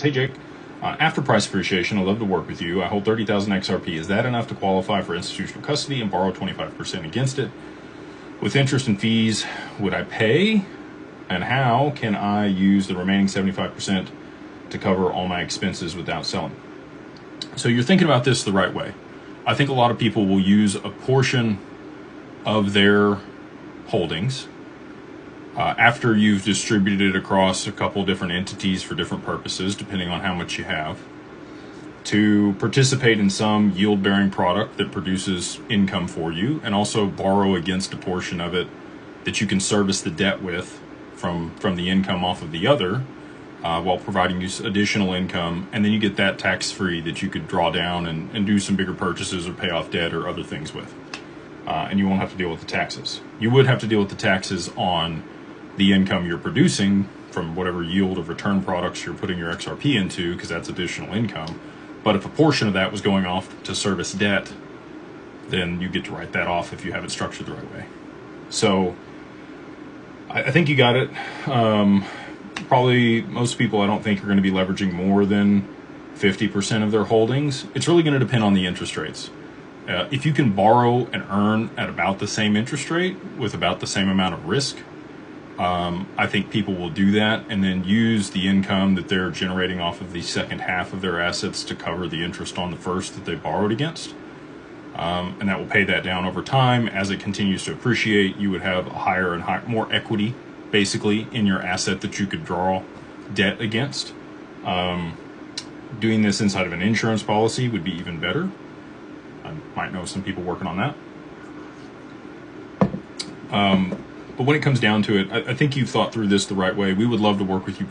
Hey Jake, after price appreciation, I'd love to work with you. I hold 30,000 XRP. Is that enough to qualify for institutional custody and borrow 25% against it? With interest and fees, would I pay? And how can I use the remaining 75% to cover all my expenses without selling? So you're thinking about this the right way. I think a lot of people will use a portion of their holdings after you've distributed it across a couple different entities for different purposes, depending on how much you have, to participate in some yield-bearing product that produces income for you, and also borrow against a portion of it that you can service the debt with from the income off of the other, while providing you additional income, and then you get that tax-free that you could draw down and do some bigger purchases or pay off debt or other things with. And you won't have to deal with the taxes. You would have to deal with the taxes on the income you're producing from whatever yield of return products you're putting your XRP into, because that's additional income. But if a portion of that was going off to service debt, then you get to write that off if you have it structured the right way. So I think you got it. Probably most people, I don't think, are going to be leveraging more than 50% of their holdings. It's really going to depend on the interest rates. If you can borrow and earn at about the same interest rate with about the same amount of risk, I think people will do that and then use the income that they're generating off of the second half of their assets to cover the interest on the first that they borrowed against. And that will pay that down over time. As it continues to appreciate, you would have a higher and more equity, basically, in your asset that you could draw debt against. Doing this inside of an insurance policy would be even better. I might know some people working on that. But when it comes down to it, I think you've thought through this the right way. We would love to work with you.